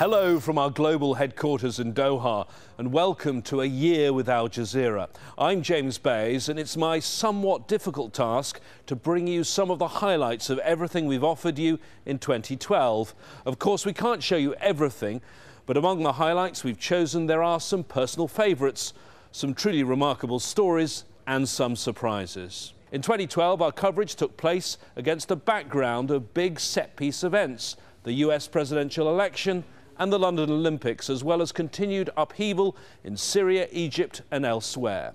Hello from our global headquarters in Doha and welcome to A Year with Al Jazeera. I'm James Bays and it's my somewhat difficult task to bring you some of the highlights of everything we've offered you in 2012. Of course, we can't show you everything, but among the highlights we've chosen there are some personal favourites, some truly remarkable stories and some surprises. In 2012, our coverage took place against a background of big set-piece events, the US presidential election and the London Olympics, as well as continued upheaval in Syria, Egypt and elsewhere.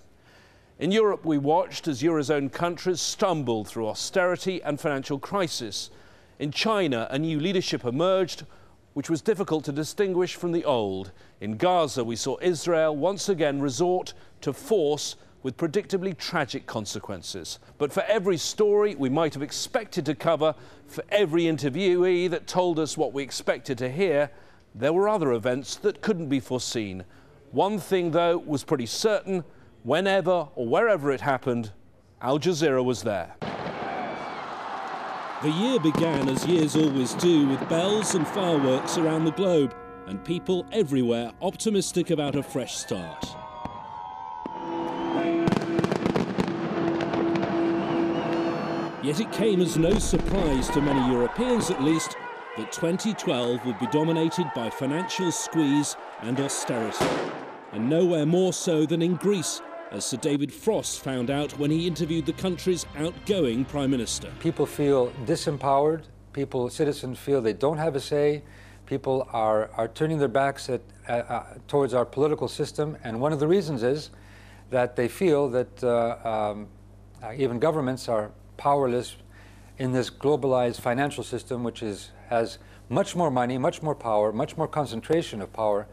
In Europe, we watched as Eurozone countries stumbled through austerity and financial crisis. In China, a new leadership emerged, which was difficult to distinguish from the old. In Gaza, we saw Israel once again resort to force with predictably tragic consequences. But for every story we might have expected to cover, for every interviewee that told us what we expected to hear, there were other events that couldn't be foreseen. One thing, though, was pretty certain: whenever or wherever it happened, Al Jazeera was there. The year began, as years always do, with bells and fireworks around the globe, and people everywhere optimistic about a fresh start. Yet it came as no surprise to many Europeans, at least, that 2012 would be dominated by financial squeeze and austerity. And nowhere more so than in Greece, as Sir David Frost found out when he interviewed the country's outgoing Prime Minister. People feel disempowered, citizens feel they don't have a say, people are turning their backs towards our political system, and one of the reasons is that they feel that even governments are powerless in this globalized financial system, which has much more money, much more power, much more concentration of power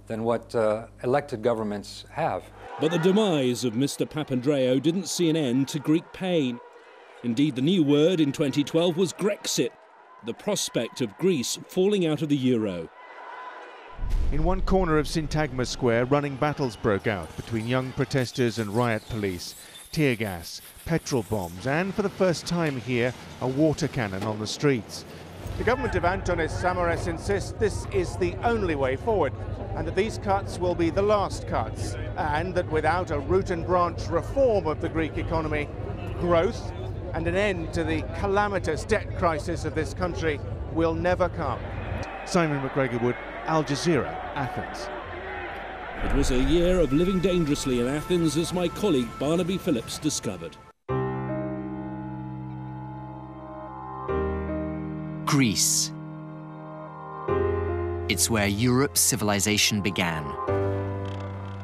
than what elected governments have. But the demise of Mr. Papandreou didn't see an end to Greek pain. Indeed, the new word in 2012 was Grexit, the prospect of Greece falling out of the euro. In one corner of Syntagma Square, running battles broke out between young protesters and riot police. Tear gas, petrol bombs, and for the first time here, a water cannon on the streets. The government of Antonis Samaras insists this is the only way forward, and that these cuts will be the last cuts, and that without a root and branch reform of the Greek economy, growth and an end to the calamitous debt crisis of this country will never come. Simon McGregor-Wood, Al Jazeera, Athens. It was a year of living dangerously in Athens, as my colleague Barnaby Phillips discovered. Greece. It's where Europe's civilization began,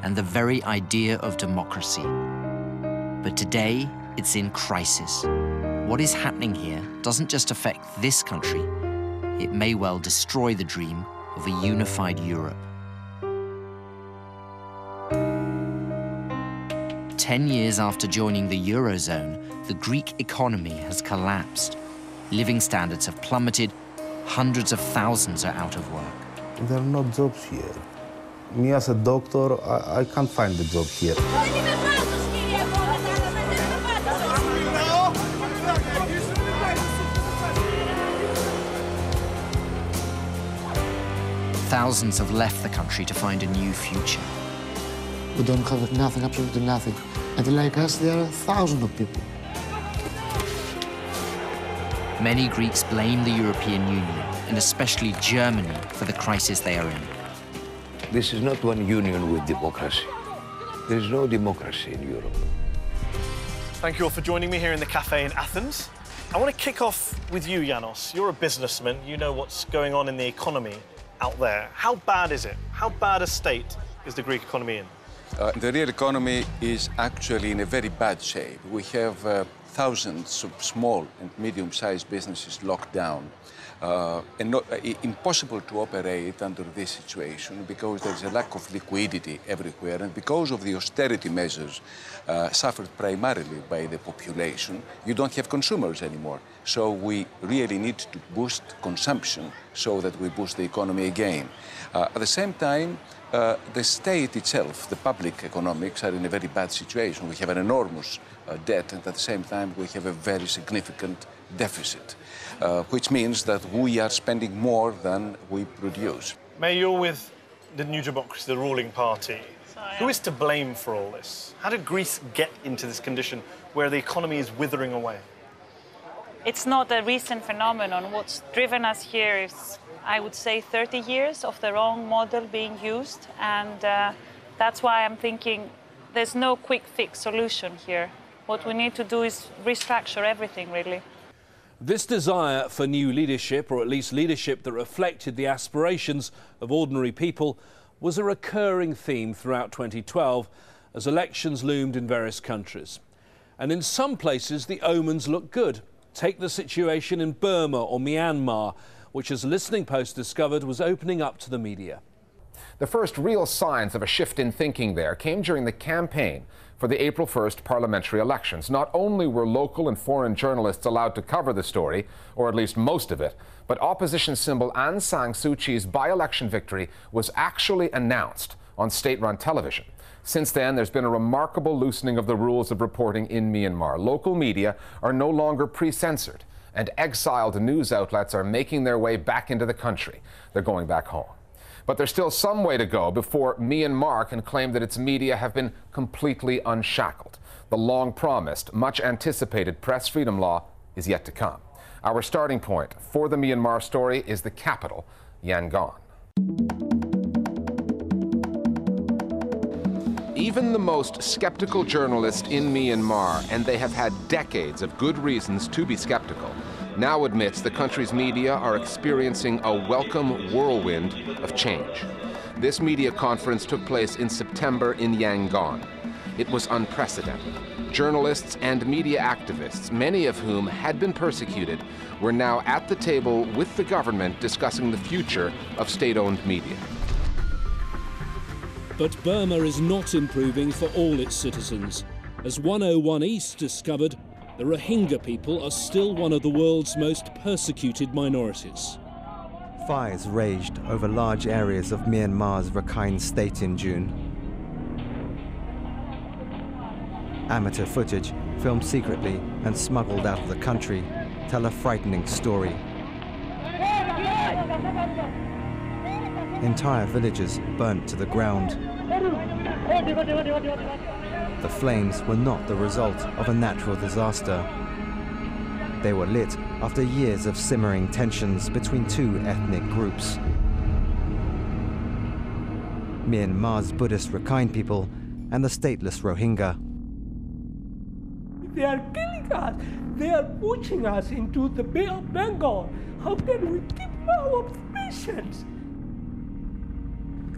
and the very idea of democracy. But today, it's in crisis. What is happening here doesn't just affect this country, it may well destroy the dream of a unified Europe. 10 years after joining the Eurozone, the Greek economy has collapsed. Living standards have plummeted, hundreds of thousands are out of work. There are no jobs here. Me as a doctor, I can't find a job here. Thousands have left the country to find a new future. We don't have nothing, absolutely nothing. And like us, there are thousands of people. Many Greeks blame the European Union, and especially Germany, for the crisis they are in. This is not one union with democracy. There is no democracy in Europe. Thank you all for joining me here in the cafe in Athens. I want to kick off with you, Janos. You're a businessman. You know what's going on in the economy out there. How bad is it? How bad a state is the Greek economy in? The real economy is actually in a very bad shape. We have thousands of small and medium-sized businesses locked down and impossible to operate under this situation because there's a lack of liquidity everywhere, and because of the austerity measures suffered primarily by the population, you don't have consumers anymore. So we really need to boost consumption so that we boost the economy again. At the same time, the state itself, the public economics, are in a very bad situation. We have an enormous debt, and at the same time we have a very significant deficit, which means that we are spending more than we produce. May, you're with the New Democracy, the ruling party. Who is to blame for all this? How did Greece get into this condition where the economy is withering away? It's not a recent phenomenon. What's driven us here is, I would say, 30 years of the wrong model being used. And that's why I'm thinking there's no quick fix solution here. What we need to do is restructure everything, really. This desire for new leadership, or at least leadership that reflected the aspirations of ordinary people, was a recurring theme throughout 2012 as elections loomed in various countries. And in some places, the omens look good. Take the situation in Burma or Myanmar, which, as Listening Post discovered, was opening up to the media. The first real signs of a shift in thinking there came during the campaign for the April 1st parliamentary elections. Not only were local and foreign journalists allowed to cover the story, or at least most of it, but opposition symbol Aung San Suu Kyi's by-election victory was actually announced on state-run television. Since then, there's been a remarkable loosening of the rules of reporting in Myanmar. Local media are no longer pre-censored, and exiled news outlets are making their way back into the country. They're going back home. But there's still some way to go before Myanmar can claim that its media have been completely unshackled. The long-promised, much-anticipated press freedom law is yet to come. Our starting point for the Myanmar story is the capital, Yangon. Even the most skeptical journalists in Myanmar, and they have had decades of good reasons to be skeptical, now admits the country's media are experiencing a welcome whirlwind of change. This media conference took place in September in Yangon. It was unprecedented. Journalists and media activists, many of whom had been persecuted, were now at the table with the government discussing the future of state-owned media. But Burma is not improving for all its citizens. As 101 East discovered, the Rohingya people are still one of the world's most persecuted minorities. Fires raged over large areas of Myanmar's Rakhine state in June. Amateur footage, filmed secretly and smuggled out of the country, tell a frightening story. Entire villages burnt to the ground. The flames were not the result of a natural disaster. They were lit after years of simmering tensions between two ethnic groups. Myanmar's Buddhist Rakhine people and the stateless Rohingya. They are killing us. They are pushing us into the Bay of Bengal. How can we keep our patience?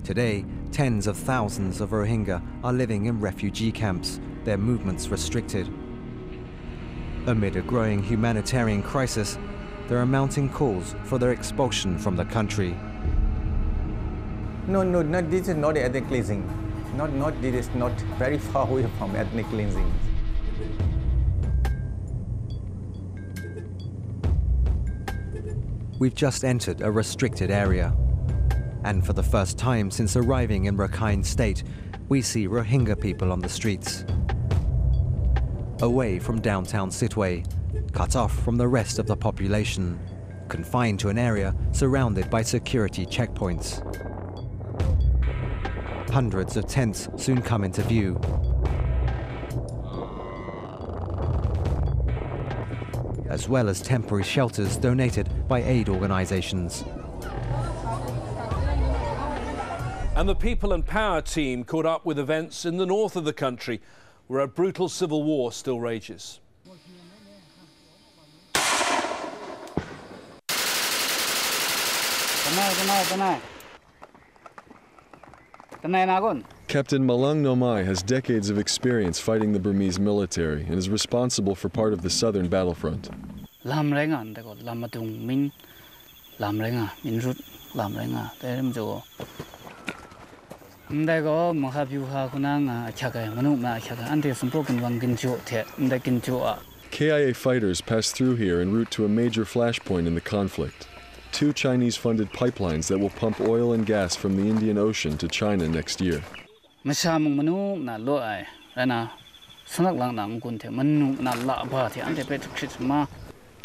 Today, tens of thousands of Rohingya are living in refugee camps, their movements restricted. Amid a growing humanitarian crisis, there are mounting calls for their expulsion from the country. No, this is not ethnic cleansing. This is not very far away from ethnic cleansing. We've just entered a restricted area. And for the first time since arriving in Rakhine State, we see Rohingya people on the streets. Away from downtown Sitwe, cut off from the rest of the population, confined to an area surrounded by security checkpoints. Hundreds of tents soon come into view. As well as temporary shelters donated by aid organizations. And the People and Power team caught up with events in the north of the country, where a brutal civil war still rages. Captain Malang Nomai has decades of experience fighting the Burmese military and is responsible for part of the southern battlefront. KIA fighters pass through here en route to a major flashpoint in the conflict. 2 Chinese-funded pipelines that will pump oil and gas from the Indian Ocean to China next year.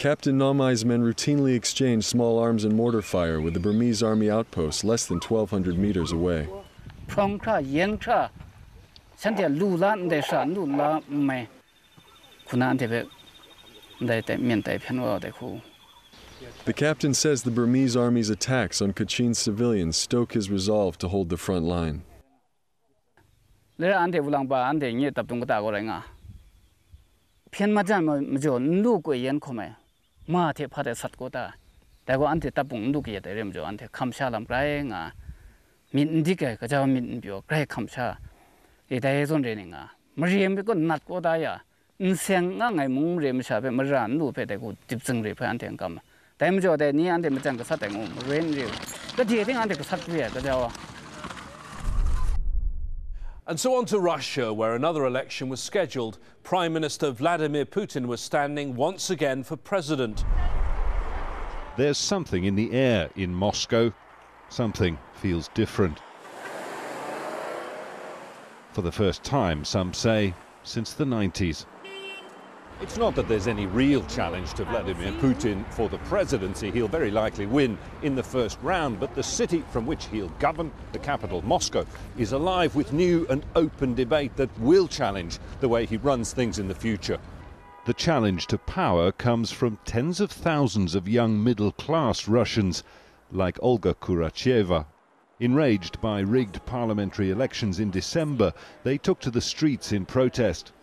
Captain Nomai's men routinely exchange small arms and mortar fire with the Burmese army outposts less than 1,200 meters away. The captain says the Burmese army's attacks on Kachin civilians stoke his resolve to hold the front line. And so on to Russia, where another election was scheduled. Prime Minister Vladimir Putin was standing once again for president. There's something in the air in Moscow. Something feels different. For the first time, some say, since the 90s. It's not that there's any real challenge to Vladimir Putin for the presidency. He'll very likely win in the first round, but the city from which he'll govern, the capital Moscow, is alive with new and open debate that will challenge the way he runs things in the future. The challenge to power comes from tens of thousands of young middle-class Russians, like Olga Kuracheva. Enraged by rigged parliamentary elections in December, they took to the streets in protest.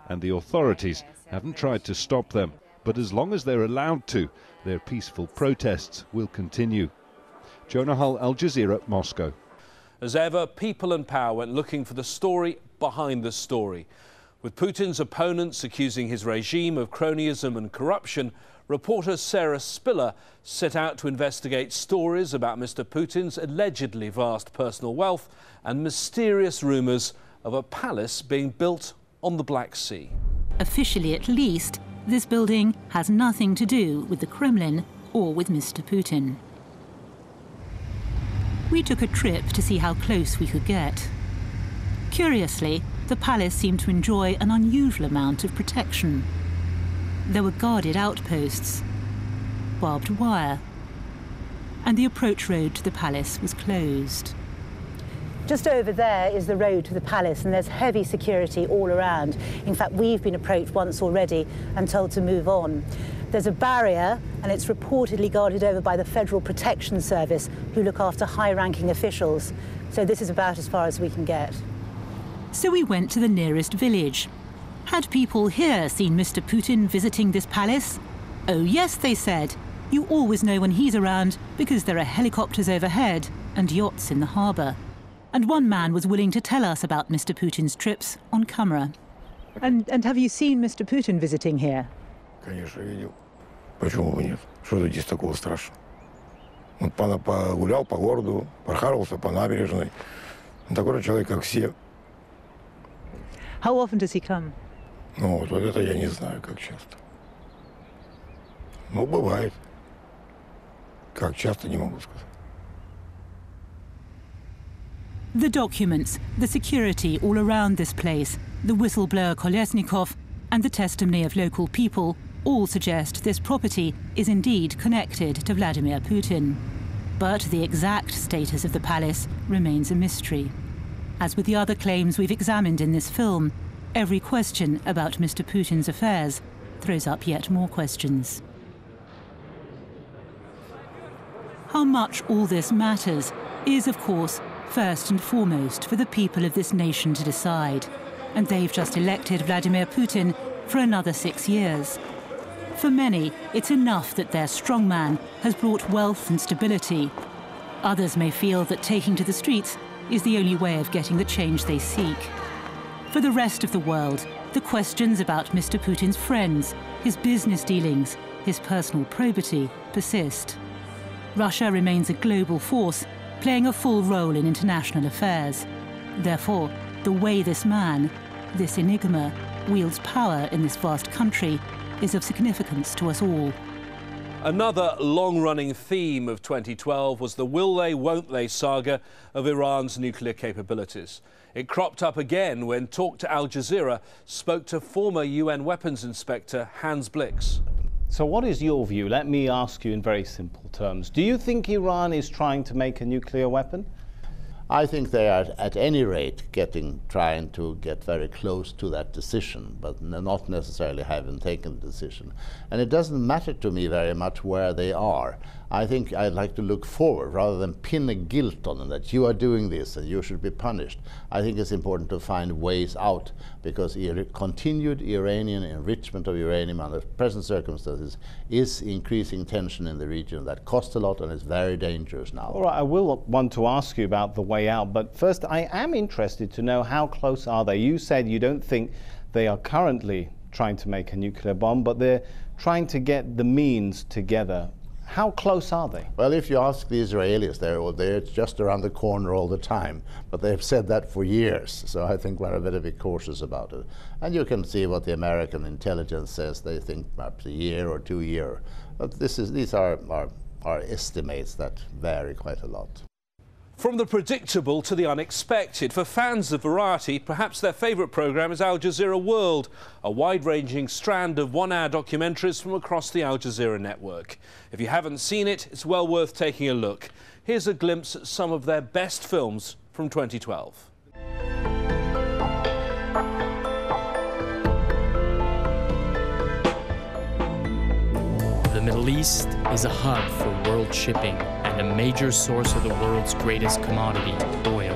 And the authorities haven't tried to stop them. But as long as they're allowed to, their peaceful protests will continue. Jonah Hull, Al Jazeera, Moscow. As ever, people and power went looking for the story behind the story. With Putin's opponents accusing his regime of cronyism and corruption, reporter Sarah Spiller set out to investigate stories about Mr. Putin's allegedly vast personal wealth and mysterious rumours of a palace being built on the Black Sea. Officially, at least, this building has nothing to do with the Kremlin or with Mr. Putin. We took a trip to see how close we could get. Curiously, the palace seemed to enjoy an unusual amount of protection. There were guarded outposts, barbed wire, and the approach road to the palace was closed. Just over there is the road to the palace, and there's heavy security all around. In fact, we've been approached once already and told to move on. There's a barrier, and it's reportedly guarded over by the Federal Protection Service, who look after high-ranking officials. So this is about as far as we can get. So we went to the nearest village. Had people here seen Mr. Putin visiting this palace? Oh yes, they said. You always know when he's around because there are helicopters overhead and yachts in the harbour. And one man was willing to tell us about Mr. Putin's trips on camera. And have you seen Mr. Putin visiting here? Конечно, видел. Почему бы нет? Что тут здесь такого страшного? Он погулял по городу, прохаживался по набережной. Он такой же человек, как все. How often does he come? Ну, вот это я не знаю, как часто. Ну, бывает. Как часто, не могу сказать. The documents, the security all around this place, the whistleblower Kolesnikov, and the testimony of local people all suggest this property is indeed connected to Vladimir Putin. But the exact status of the palace remains a mystery. As with the other claims we've examined in this film, every question about Mr. Putin's affairs throws up yet more questions. How much all this matters is, of course, first and foremost for the people of this nation to decide. And they've just elected Vladimir Putin for another 6 years. For many, it's enough that their strongman has brought wealth and stability. Others may feel that taking to the streets is the only way of getting the change they seek. For the rest of the world, the questions about Mr. Putin's friends, his business dealings, his personal probity persist. Russia remains a global force, playing a full role in international affairs. Therefore, the way this man, this enigma, wields power in this vast country is of significance to us all. Another long-running theme of 2012 was the will they, won't they saga of Iran's nuclear capabilities. It cropped up again when Talk to Al Jazeera spoke to former UN weapons inspector Hans Blix. So what is your view? Let me ask you in very simple terms. Do you think Iran is trying to make a nuclear weapon? I think they are, at any rate, trying to get very close to that decision, but not necessarily having taken the decision. And it doesn't matter to me very much where they are. I think I'd like to look forward rather than pin a guilt on them that you are doing this and you should be punished. I think it's important to find ways out, because continued Iranian enrichment of uranium under present circumstances is increasing tension in the region. That costs a lot and is very dangerous now. All right, I will want to ask you about the way out, but first I am interested to know, how close are they? You said you don't think they are currently trying to make a nuclear bomb, but they're trying to get the means together. How close are they? Well, if you ask the Israelis, they're just around the corner all the time, but they've said that for years, so I think we're better be cautious about it. And you can see what the American intelligence says. They think perhaps a year or 2 years. But these are estimates that vary quite a lot. From the predictable to the unexpected, for fans of variety, perhaps their favourite programme is Al Jazeera World, a wide-ranging strand of one-hour documentaries from across the Al Jazeera network. If you haven't seen it, it's well worth taking a look. Here's a glimpse at some of their best films from 2012. The Middle East is a hub for world shipping and a major source of the world's greatest commodity, oil.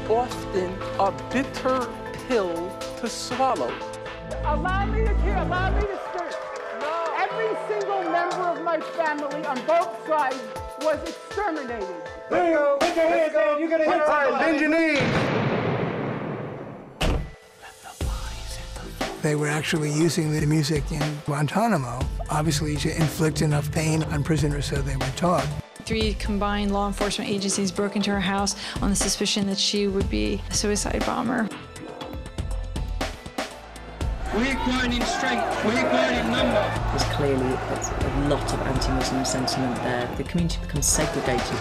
Often a bitter pill to swallow. Allow me to speak. No. Every single member of my family on both sides was exterminated. There you go. Put your hands down. You're gonna hit All right, bend your knees. They were actually using the music in Guantanamo, obviously to inflict enough pain on prisoners so they would talk. 3 combined law enforcement agencies broke into her house on the suspicion that she would be a suicide bomber. We're growing in strength, we're growing in number. There's clearly a lot of anti-Muslim sentiment there. The community becomes segregated.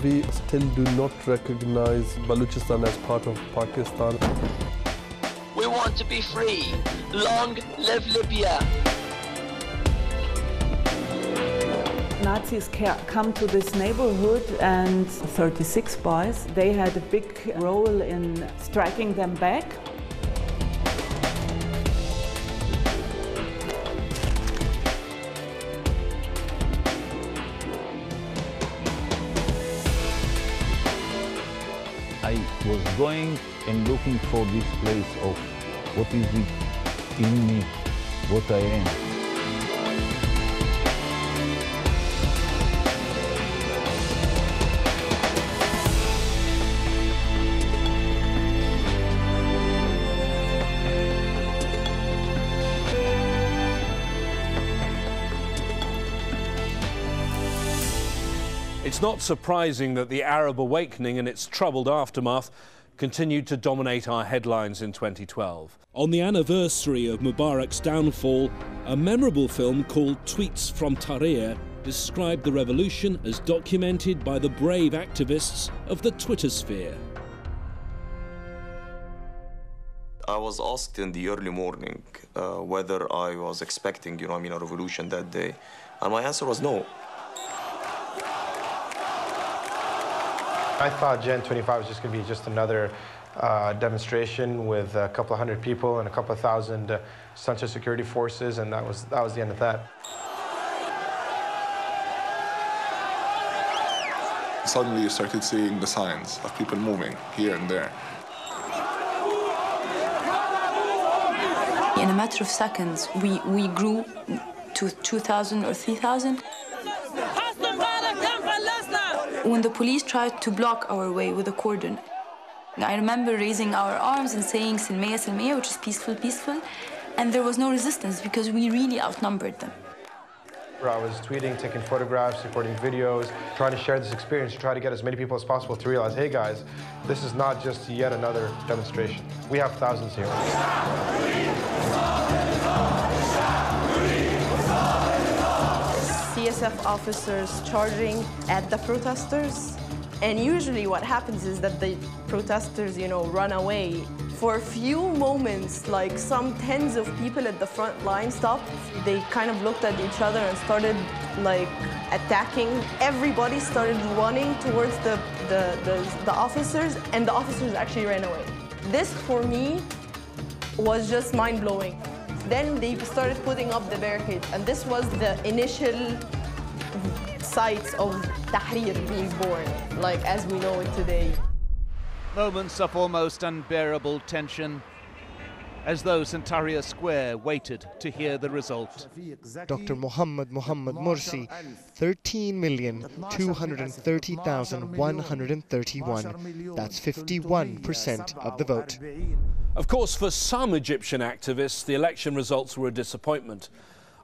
We still do not recognize Balochistan as part of Pakistan. We want to be free. Long live Libya. Nazis come to this neighborhood, and 36 boys, they had a big role in striking them back. I was going and looking for this place of what is it in me, what I am. It's not surprising that the Arab awakening and its troubled aftermath continued to dominate our headlines in 2012. On the anniversary of Mubarak's downfall, a memorable film called Tweets from Tahrir described the revolution as documented by the brave activists of the Twitter sphere. I was asked in the early morning whether I was expecting, a revolution that day, and my answer was no. I thought Gen 25 was just going to be just another demonstration with a couple of hundred people and a couple of thousand Central Security forces, and that was the end of that. Suddenly you started seeing the signs of people moving here and there. In a matter of seconds, we grew to 2,000 or 3,000. When the police tried to block our way with a cordon, I remember raising our arms and saying Silmiya, Silmiya, which is peaceful, peaceful. and there was no resistance because we really outnumbered them. I was tweeting, taking photographs, recording videos, trying to share this experience, try to get as many people as possible to realize, hey guys, this is not just yet another demonstration. We have thousands here. CSF officers charging at the protesters. And usually what happens is that the protesters, run away. For a few moments, like some tens of people at the front line stopped. They kind of looked at each other and started attacking. Everybody started running towards the officers, and the officers actually ran away. This, for me, was just mind-blowing. Then they started putting up the barricades, and this was the initial sites of Tahrir being born, as we know it today. Moments of almost unbearable tension, as though St Tahrir Square waited to hear the result. Dr. Mohammed Morsi, 13,230,131. That's 51% of the vote. Of course, for some Egyptian activists, the election results were a disappointment.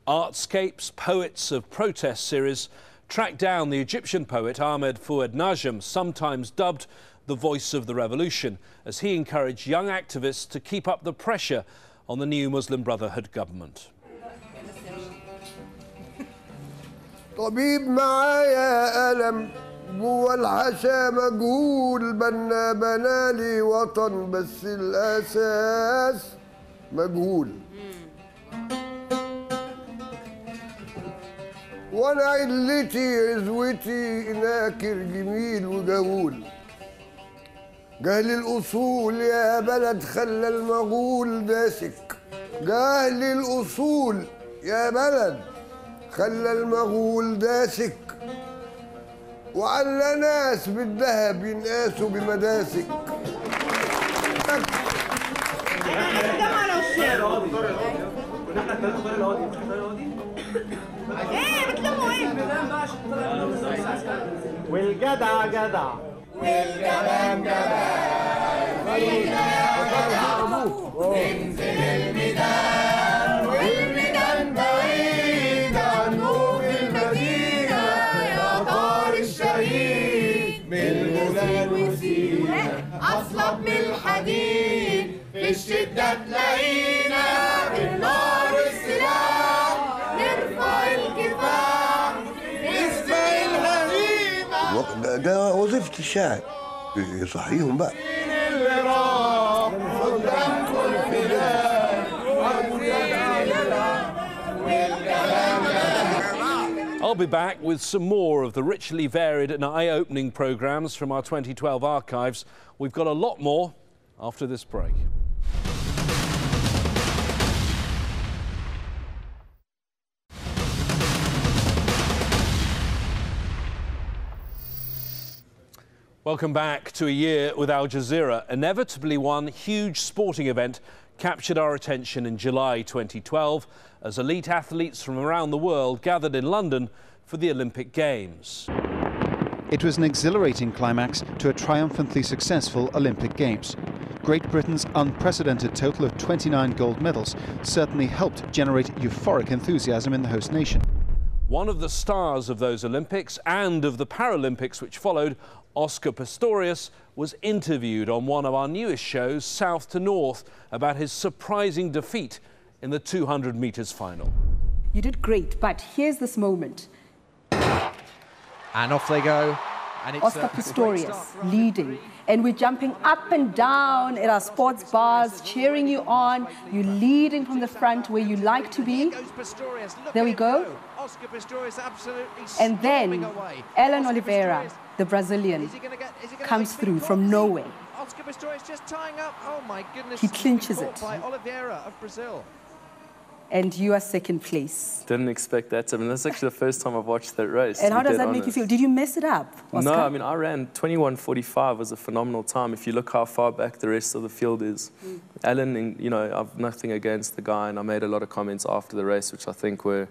Artscapes, Poets of Protest series tracked down the Egyptian poet Ahmed Fouad Najm, sometimes dubbed the voice of the revolution, as he encouraged young activists to keep up the pressure on the new Muslim Brotherhood government. طبيب معايا ألم جوا الحشا مجهول بنالي وطن بس الأساس مجهول وأنا علتي عزوتي ناكر جميل وجهول جهل الأصول يا بلد خلى المغول داسك جهل الأصول يا بلد خلى المغول داسك وعلى ناس بالذهب ينقاسوا بمداسك والجدع جدع والجبان جبان ننزل الميدان والميدان بعيد عن نور المدينة يا طار الشهيد من الغزال وسينا أصلب من الحديد في الشدة تلاقينا بالنار والسلاح نرفع الكفاح نسبق الهزيمة. ده وظيفة الشاعر يصحيهم بقى. I'll be back with some more of the richly varied and eye-opening programmes from our 2012 archives. We've got a lot more after this break. Welcome back to a year with Al Jazeera. Inevitably, one huge sporting event captured our attention in July 2012 as elite athletes from around the world gathered in London for the Olympic Games. It was an exhilarating climax to a triumphantly successful Olympic Games. Great Britain's unprecedented total of 29 gold medals certainly helped generate euphoric enthusiasm in the host nation. One of the stars of those Olympics and of the Paralympics which followed, Oscar Pistorius, was interviewed on one of our newest shows, South to North, about his surprising defeat in the 200 metres final. You did great, but here's this moment. And off they go. And it's Oscar Pistorius leading. And we're jumping up and down at our sports bars, cheering you on. You're leading from the front where you like to be. There we go. Oscar Pistorius absolutely and then Alan Oliveira, the Brazilian, comes through from nowhere. Oscar Pistorius just tying up. Oh my goodness. He clinches it. By Oliveira of Brazil. And you are second place. Didn't expect that. I mean, that's actually the first time I've watched that race. And how does that make you feel? Did you mess it up, Oscar? No, I mean, I ran 21:45 was a phenomenal time. If you look how far back the rest of the field is. Alan, you know, I've nothing against the guy, and I made a lot of comments after the race, which I think were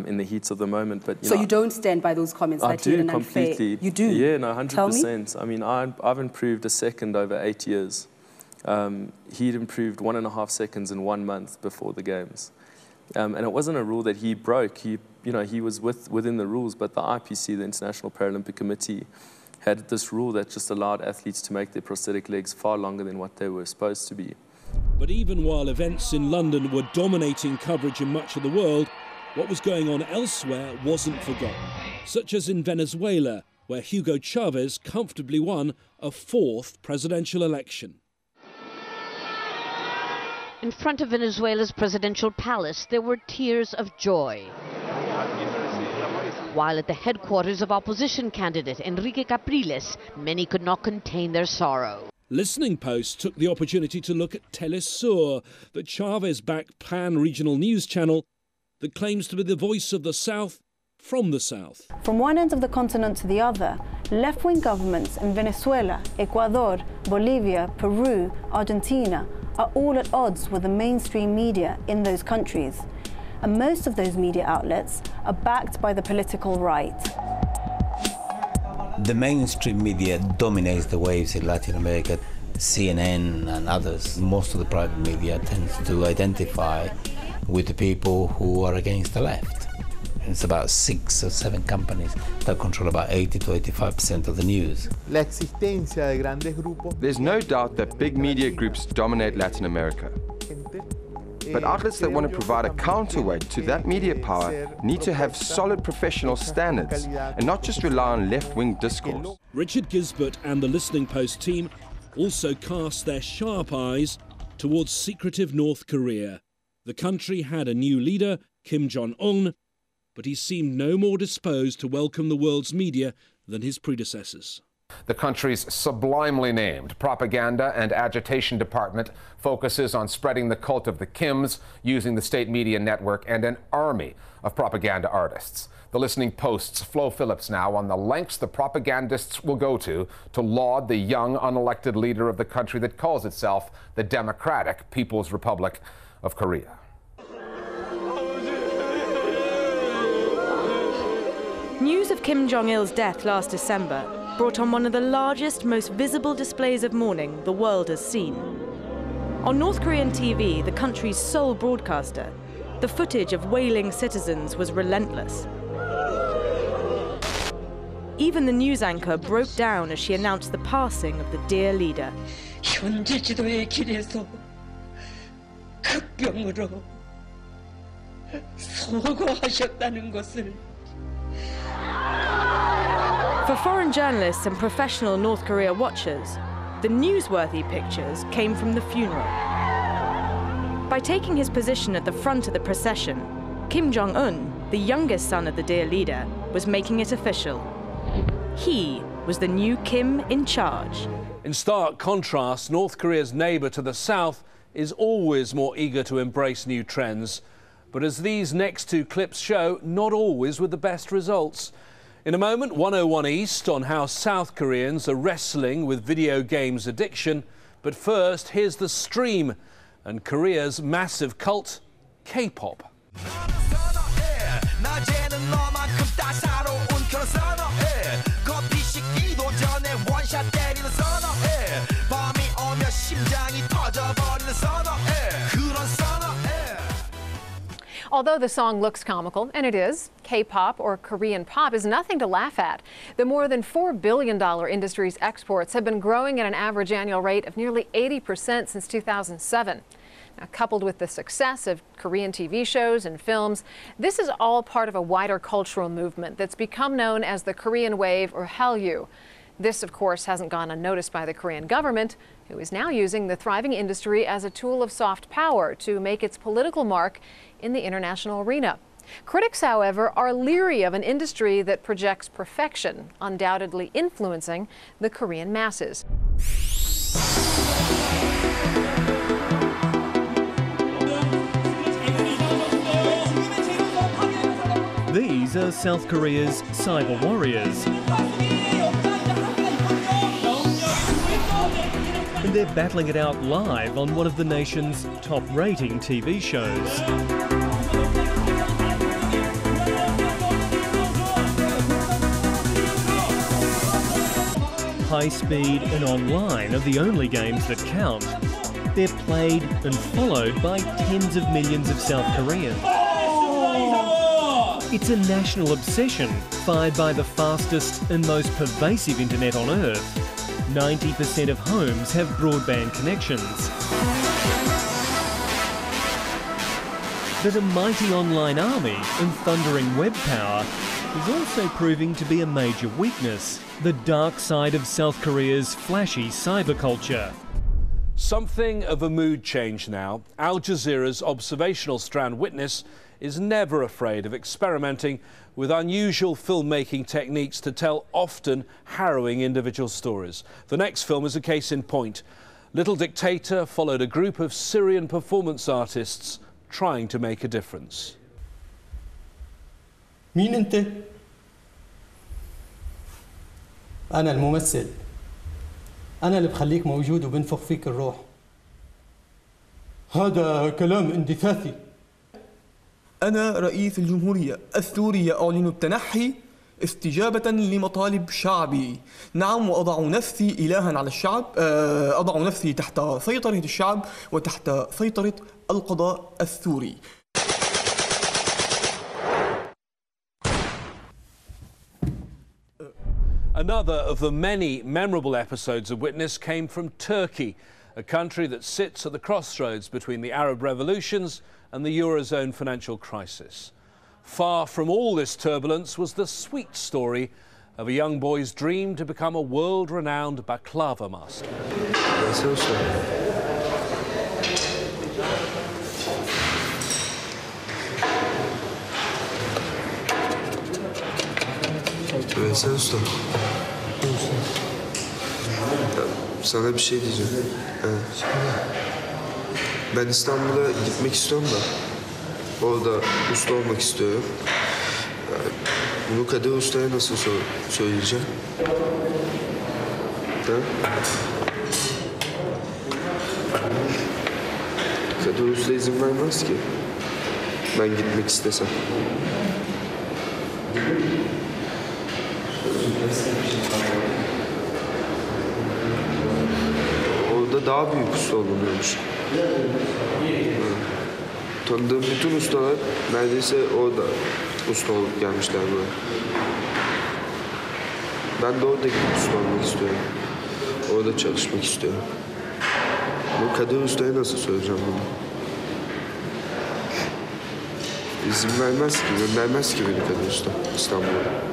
in the heat of the moment. But so you don't stand by those comments that you're an unfair? Completely. You do? Yeah, no, 100%. Tell me. I mean, I've improved a second over 8 years. he'd improved 1.5 seconds in 1 month before the games. And it wasn't a rule that he broke. He was within the rules, but the IPC, the International Paralympic Committee, had this rule that just allowed athletes to make their prosthetic legs far longer than what they were supposed to be. But even while events in London were dominating coverage in much of the world, what was going on elsewhere wasn't forgotten, such as in Venezuela, where Hugo Chavez comfortably won a 4th presidential election. In front of Venezuela's presidential palace, there were tears of joy. While at the headquarters of opposition candidate Enrique Capriles, many could not contain their sorrow. Listening Post took the opportunity to look at Telesur, the Chavez-backed pan-regional news channel that claims to be the voice of the South from the South. From one end of the continent to the other, left-wing governments in Venezuela, Ecuador, Bolivia, Peru, Argentina are all at odds with the mainstream media in those countries. And most of those media outlets are backed by the political right. The mainstream media dominates the waves in Latin America. CNN and others, most of the private media tends to identify with the people who are against the left. It's about 6 or 7 companies that control about 80 to 85% of the news. There's no doubt that big media groups dominate Latin America. But outlets that want to provide a counterweight to that media power need to have solid professional standards and not just rely on left-wing discourse. Richard Gisbert and the Listening Post team also cast their sharp eyes towards secretive North Korea. The country had a new leader, Kim Jong-un, but he seemed no more disposed to welcome the world's media than his predecessors. The country's sublimely named Propaganda and Agitation Department focuses on spreading the cult of the Kims using the state media network and an army of propaganda artists. The Listening Post's Flo Phillips now on the lengths the propagandists will go to laud the young, unelected leader of the country that calls itself the Democratic People's Republic of Korea. News of Kim Jong-il's death last December brought on one of the largest, most visible displays of mourning the world has seen. On North Korean TV, the country's sole broadcaster, the footage of wailing citizens was relentless. Even the news anchor broke down as she announced the passing of the dear leader. 현재 지도의 길에서 극병으로 소거하셨다는 것을. For foreign journalists and professional North Korea watchers, the newsworthy pictures came from the funeral. By taking his position at the front of the procession, Kim Jong-un, the youngest son of the dear leader, was making it official. He was the new Kim in charge. In stark contrast, North Korea's neighbour to the south is always more eager to embrace new trends. But as these next 2 clips show, not always with the best results. In a moment, 101 East on how South Koreans are wrestling with video games addiction. But first, here's the stream and Korea's massive cult, K-pop. Although the song looks comical, and it is, K-pop, or Korean pop, is nothing to laugh at. The more than $4 billion industry's exports have been growing at an average annual rate of nearly 80% since 2007. Now, coupled with the success of Korean TV shows and films, this is all part of a wider cultural movement that's become known as the Korean Wave, or Hallyu. This, of course, hasn't gone unnoticed by the Korean government, who is now using the thriving industry as a tool of soft power to make its political mark in the international arena. Critics, however, are leery of an industry that projects perfection, undoubtedly influencing the Korean masses. These are South Korea's cyber warriors. And they're battling it out live on one of the nation's top-rating TV shows. High speed and online are the only games that count. They're played and followed by tens of millions of South Koreans. It's a national obsession, fired by the fastest and most pervasive internet on Earth. 90% of homes have broadband connections. But a mighty online army and thundering web power is also proving to be a major weakness, the dark side of South Korea's flashy cyberculture. Something of a mood change now. Al Jazeera's observational strand witness is never afraid of experimenting with unusual filmmaking techniques to tell often harrowing individual stories. The next film is a case in point. Little Dictator followed a group of Syrian performance artists trying to make a difference. مين أنت؟ أنا الممثل. أنا اللي بخليك موجود وبنفخ فيك الروح. هذا كلام اندثاثي. أنا رئيس الجمهورية السورية أعلن التنحي استجابة لمطالب شعبي. نعم، وأضع نفسي إلها على الشعب، أضع نفسي تحت سيطرة الشعب وتحت سيطرة القضاء السوري. Another of the many memorable episodes of Witness came from Turkey, a country that sits at the crossroads between the Arab revolutions and the Eurozone financial crisis. Far from all this turbulence was the sweet story of a young boy's dream to become a world-renowned baklava master. Veysel Usta. Sana bir şey diyeceğim. Evet. Ben İstanbul'a gitmek istiyorum da orada usta olmak istiyorum. Bunu Kadir Usta'ya nasıl söyleyeceğim? Ha? Kadir Usta izin vermez ki. Ben gitmek istesem. Orada daha büyük usta olunuyormuş. Tanıdığım bütün ustalar neredeyse orada usta olup gelmişler buraya. Ben de orada gidip usta olmak istiyorum. Orada çalışmak istiyorum. Bu Kadir Usta'ya nasıl söyleyeceğim bunu? İzin vermez ki, göndermez ki beni Kadir Usta İstanbul'a.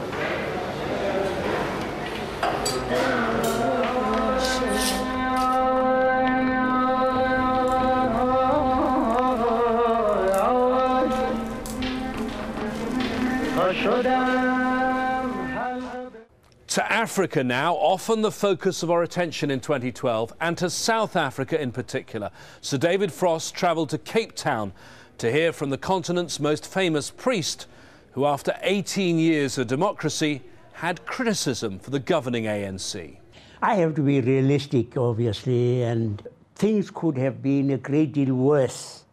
To Africa now, often the focus of our attention in 2012, and to South Africa in particular. Sir David Frost travelled to Cape Town to hear from the continent's most famous priest, who after 18 years of democracy had criticism for the governing ANC. I have to be realistic, obviously, and things could have been a great deal worse.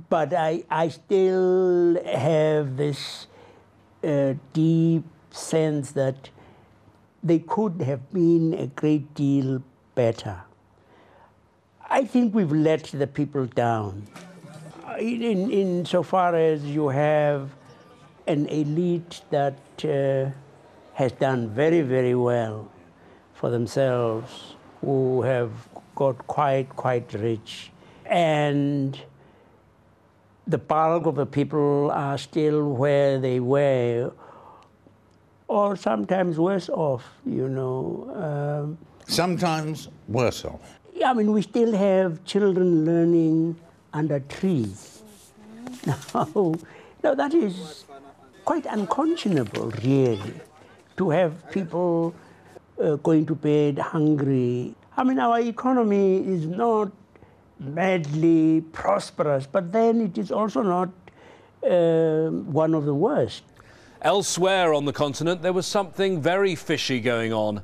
But I still have this deep sense that they could have been a great deal better. I think we've let the people down. In so far as you have an elite that has done very, very well for themselves, who have got quite rich, and the bulk of the people are still where they were, or sometimes worse off, you know. Sometimes worse off. I mean, we still have children learning under trees. Now that is quite unconscionable, really, to have people going to bed hungry. I mean, our economy is not madly prosperous, but then it is also not one of the worst. Elsewhere on the continent, there was something very fishy going on.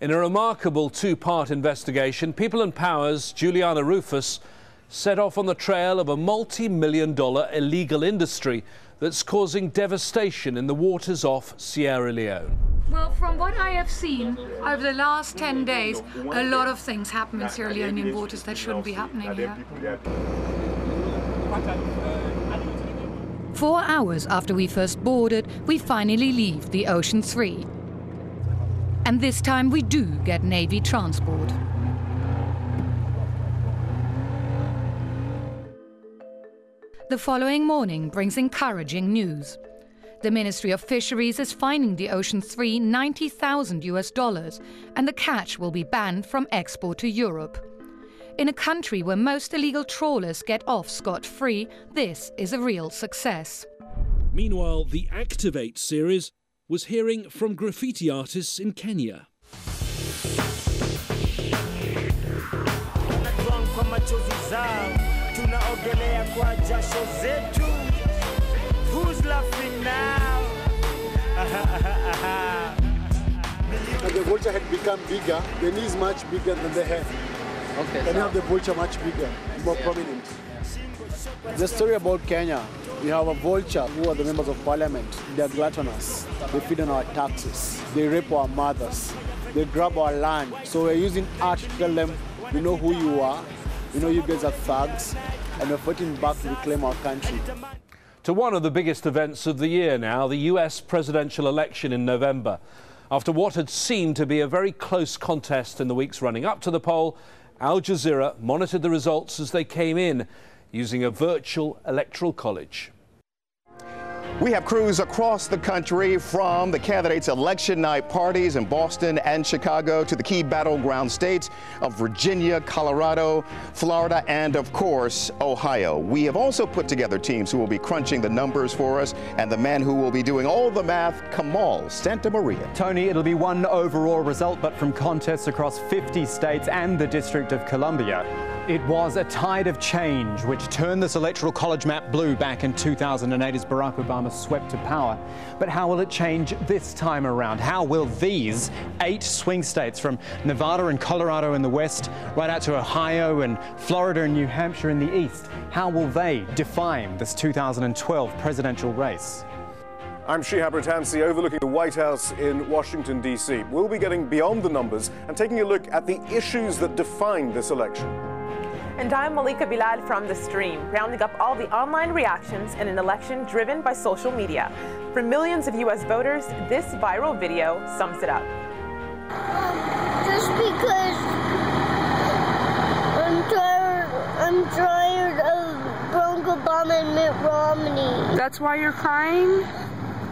In a remarkable two-part investigation, People and Power's Juliana Rufus set off on the trail of a multi-million-dollar illegal industry that's causing devastation in the waters off Sierra Leone. Well, from what I have seen over the last 10 days, a lot of things happen in Sierra Leonean waters that shouldn't be happening here. 4 hours after we first boarded, we finally leave the Ocean 3. And this time we do get Navy transport. The following morning brings encouraging news. The Ministry of Fisheries is fining the Ocean 3 $90,000 US, and the catch will be banned from export to Europe. In a country where most illegal trawlers get off scot-free, this is a real success. Meanwhile, the Activate series was hearing from graffiti artists in Kenya. Who's laughing now? And the vulture had become bigger. The knee is much bigger than the head. Okay. And now the vulture much bigger, more prominent. The story about Kenya, we have a vulture who are the members of parliament. They are gluttonous. They feed on our taxes. They rape our mothers. They grab our land. So we're using art to tell them, we know who you are. We know you guys are thugs. And we're fighting back to reclaim our country. To one of the biggest events of the year now, the US presidential election in November. After what had seemed to be a very close contest in the weeks running up to the poll, Al Jazeera monitored the results as they came in using a virtual electoral college. We have crews across the country, from the candidates' election night parties in Boston and Chicago to the key battleground states of Virginia, Colorado, Florida, and of course, Ohio. We have also put together teams who will be crunching the numbers for us, and the man who will be doing all the math, Kamal Santa Maria. Tony, it'll be one overall result, but from contests across 50 states and the District of Columbia. It was a tide of change which turned this electoral college map blue back in 2008 as Barack Obama swept to power. But how will it change this time around? How will these 8 swing states, from Nevada and Colorado in the west, right out to Ohio and Florida and New Hampshire in the east, how will they define this 2012 presidential race? I'm Shihab Ratansi, overlooking the White House in Washington, D.C. We'll be getting beyond the numbers and taking a look at the issues that define this election. And I'm Malika Bilal from The Stream, rounding up all the online reactions in an election driven by social media. For millions of U.S. voters, this viral video sums it up. Just because I'm tired of Barack Obama and Mitt Romney. That's why you're crying?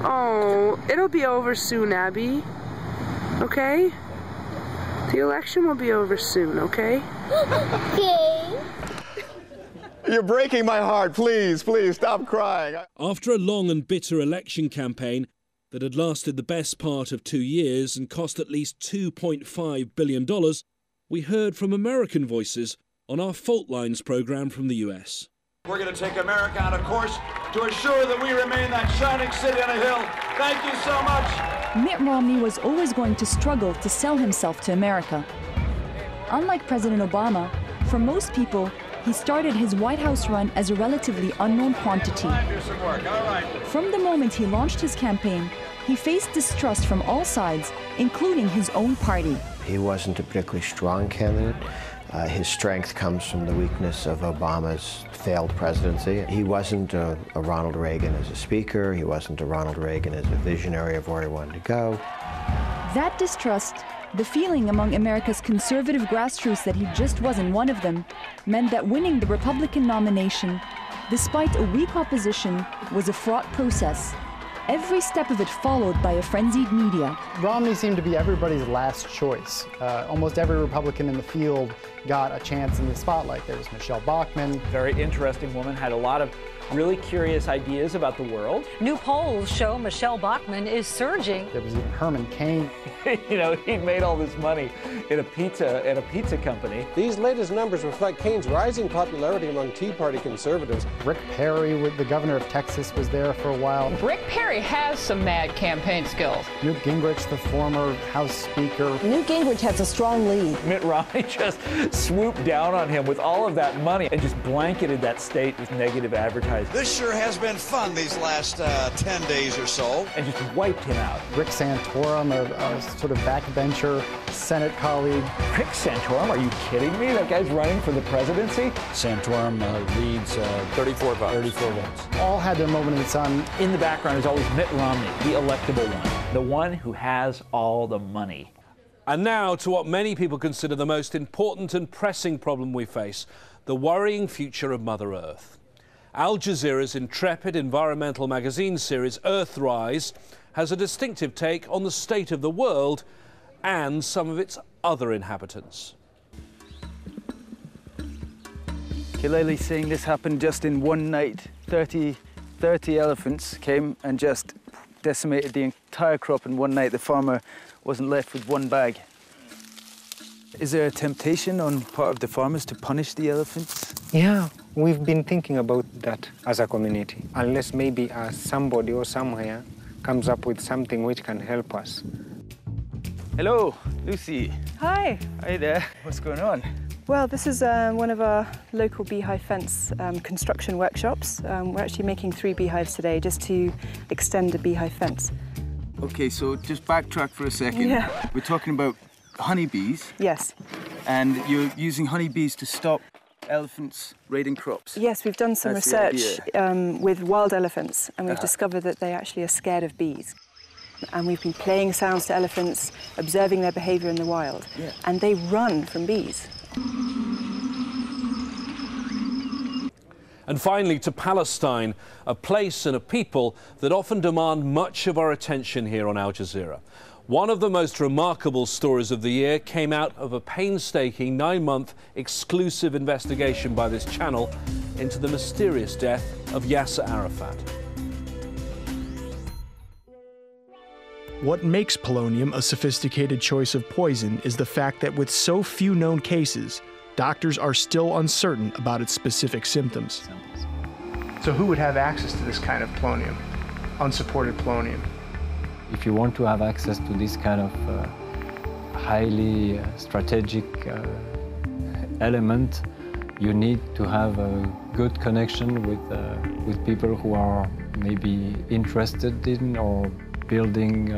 Oh, it'll be over soon, Abby. Okay? The election will be over soon, okay? Okay. You're breaking my heart. Please, please stop crying. After a long and bitter election campaign that had lasted the best part of 2 years and cost at least $2.5 billion, we heard from American voices on our Fault Lines program from the US. We're going to take America on a course to assure that we remain that shining city on a hill. Thank you so much. Mitt Romney was always going to struggle to sell himself to America. Unlike President Obama, for most people, he started his White House run as a relatively unknown quantity. From the moment he launched his campaign, he faced distrust from all sides, including his own party. He wasn't a particularly strong candidate. His strength comes from the weakness of Obama's failed presidency. He wasn't a Ronald Reagan as a speaker. He wasn't a Ronald Reagan as a visionary of where he wanted to go. That distrust, the feeling among America's conservative grassroots that he just wasn't one of them, meant that winning the Republican nomination, despite a weak opposition, was a fraught process. Every step of it followed by a frenzied media. Romney seemed to be everybody's last choice. Almost every Republican in the field got a chance in the spotlight. There was Michelle Bachmann. Very interesting woman, had a lot of really curious ideas about the world. New polls show Michelle Bachmann is surging. There was even Herman Cain. You know, he made all this money in a pizza company. These latest numbers reflect Cain's rising popularity among Tea Party conservatives. Rick Perry, the governor of Texas, was there for a while. Rick Perry has some mad campaign skills. Newt Gingrich, the former House Speaker. Newt Gingrich has a strong lead. Mitt Romney just swooped down on him with all of that money and just blanketed that state with negative advertising beehives. This sure has been fun these last 10 days or so. And just wiped him out. Rick Santorum, a sort of backbencher Senate colleague. Rick Santorum, are you kidding me? That guy's running for the presidency? Santorum leads 34 votes. All had their moment in the sun. In the background is always Mitt Romney, the electable one, the one who has all the money. And now to what many people consider the most important and pressing problem we face, the worrying future of Mother Earth. Al Jazeera's intrepid environmental magazine series Earthrise has a distinctive take on the state of the world and some of its other inhabitants. Kilele saying this happened just in one night. 30 elephants came and just decimated the entire crop in one night. The farmer wasn't left with one bag. Is there a temptation on part of the farmers to punish the elephants? Yeah, we've been thinking about that as a community, unless maybe somebody or somewhere comes up with something which can help us. Hello, Lucy. Hi. Hi there. What's going on? Well, this is one of our local beehive fence construction workshops. We're actually making 3 beehives today just to extend a beehive fence. Okay, so just backtrack for a second. Yeah. We're talking about honeybees. Yes. And you're using honeybees to stop elephants raiding crops. Yes, we've done some research with wild elephants, and we've discovered that they actually are scared of bees. And we've been playing sounds to elephants, observing their behavior in the wild, and they run from bees. And finally to Palestine, a place and a people that often demand much of our attention here on Al Jazeera. One of the most remarkable stories of the year came out of a painstaking 9-month exclusive investigation by this channel into the mysterious death of Yasser Arafat. What makes polonium a sophisticated choice of poison is the fact that with so few known cases, doctors are still uncertain about its specific symptoms. So who would have access to this kind of polonium, unsupported polonium? If you want to have access to this kind of highly strategic element, you need to have a good connection with people who are maybe interested in or building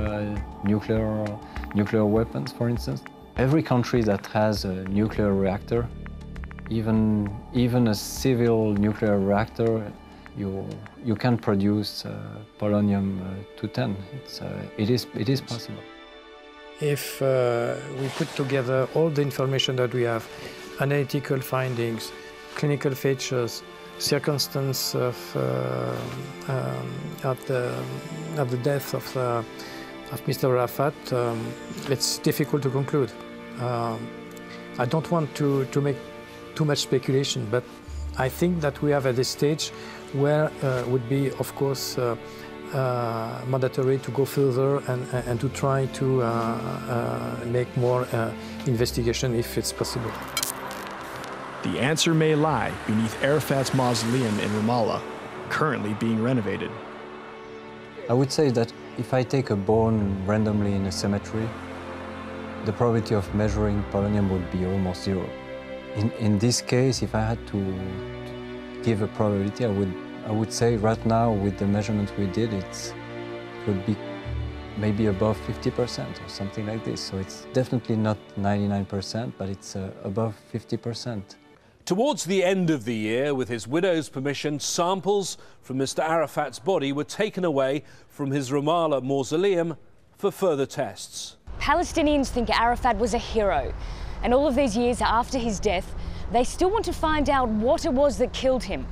nuclear weapons, for instance. Every country that has a nuclear reactor, even a civil nuclear reactor, you can produce polonium-210. It is possible. If we put together all the information that we have, analytical findings, clinical features, circumstance of the death of Mr. Arafat, it's difficult to conclude. I don't want to make too much speculation, but I think that we have at this stage where it would be, of course, mandatory to go further and to try to make more investigation if it's possible. The answer may lie beneath Arafat's mausoleum in Ramallah, currently being renovated. I would say that if I take a bone randomly in a cemetery, the probability of measuring polonium would be almost 0. In this case, if I had to give a probability, I would say right now with the measurements we did, it would be maybe above 50% or something like this. So it's definitely not 99%, but it's above 50%. Towards the end of the year, with his widow's permission, samples from Mr. Arafat's body were taken away from his Ramallah mausoleum for further tests. Palestinians think Arafat was a hero, and all of these years after his death, they still want to find out what it was that killed him,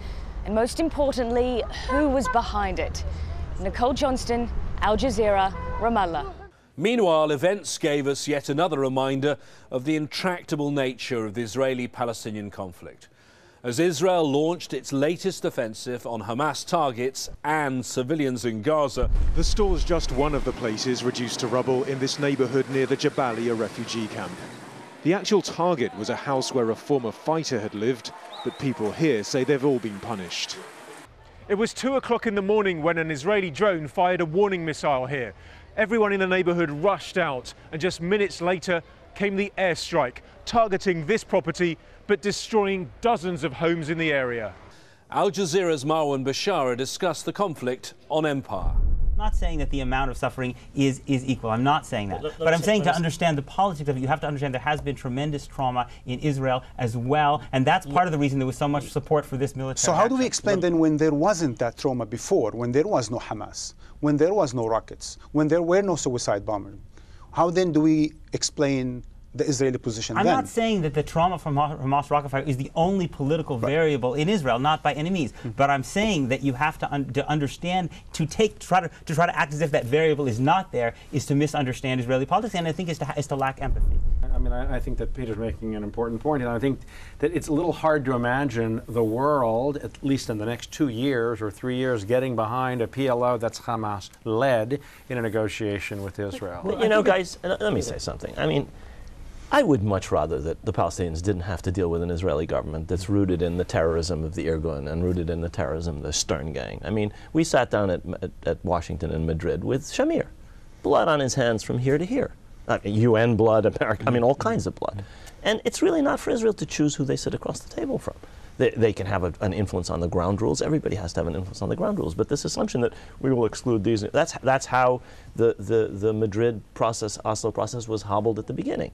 and most importantly, who was behind it. Nicole Johnston, Al Jazeera, Ramallah. Meanwhile, events gave us yet another reminder of the intractable nature of the Israeli-Palestinian conflict. As Israel launched its latest offensive on Hamas targets and civilians in Gaza. The store's just one of the places reduced to rubble in this neighborhood near the Jabalia refugee camp. The actual target was a house where a former fighter had lived, but people here say they've all been punished. It was 2 o'clock in the morning when an Israeli drone fired a warning missile here. Everyone in the neighborhood rushed out, and just minutes later came the airstrike, targeting this property but destroying dozens of homes in the area. Al Jazeera's Marwan Bashara discussed the conflict on Empire. I'm not saying that the amount of suffering is equal. I'm not saying that. But I'm saying to understand the politics of it, you have to understand there has been tremendous trauma in Israel as well, and that's part of the reason there was so much support for this military So how do we action. explain then when there wasn't that trauma before, when there was no Hamas, when there was no rockets, when there were no suicide bombers? How then do we explain the Israeli position I'm then? not saying that the trauma from Hamas rocket fire is the only political variable in Israel, not by any means. But I'm saying that you have to understand, to try to act as if that variable is not there, is to misunderstand Israeli politics, and I think is to lack empathy. I mean, I think that Peter's making an important point, and I think that it's a little hard to imagine the world, at least in the next 2 years or 3 years, getting behind a PLO that's Hamas-led in a negotiation with Israel. Well, you know, guys, let me say something. I mean, I would much rather that the Palestinians didn't have to deal with an Israeli government that's rooted in the terrorism of the Irgun and rooted in the terrorism of the Stern Gang. I mean, we sat down at Washington and Madrid with Shamir. Blood on his hands from here to here. UN blood, America, I mean, all kinds of blood. And it's really not for Israel to choose who they sit across the table from. They can have an influence on the ground rules. Everybody has to have an influence on the ground rules. But this assumption that we will exclude these, that's how the Madrid process, Oslo process, was hobbled at the beginning.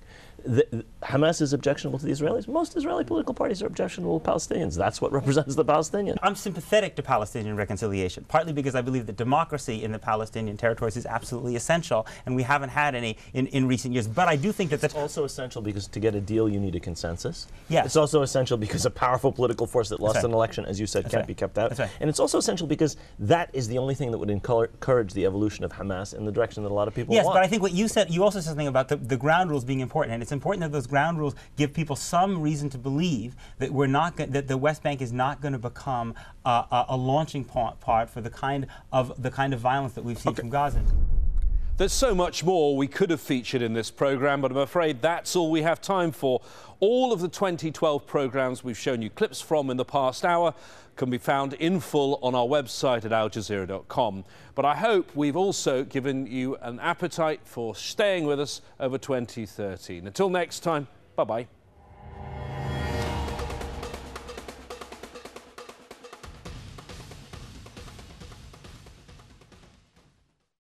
Hamas is objectionable to the Israelis. Most Israeli political parties are objectionable to Palestinians. That's what represents the Palestinians. I'm sympathetic to Palestinian reconciliation, partly because I believe that democracy in the Palestinian territories is absolutely essential, and we haven't had any in recent years. But I do think that it's also essential because to get a deal you need a consensus. Yes. It's also essential because a powerful political force that lost an election, as you said, can't be kept out. That's right. And it's also essential because that is the only thing that would encourage the evolution of Hamas in the direction that a lot of people want. Yes, but I think what you said, you also said something about the ground rules being important, and it's important that those ground rules give people some reason to believe that that the West Bank is not going to become a launching part for the kind of violence that we've seen from Gaza. There's so much more we could have featured in this programme, but I'm afraid that's all we have time for. All of the 2012 programmes we've shown you clips from in the past hour can be found in full on our website at aljazeera.com. But I hope we've also given you an appetite for staying with us over 2013. Until next time, bye-bye.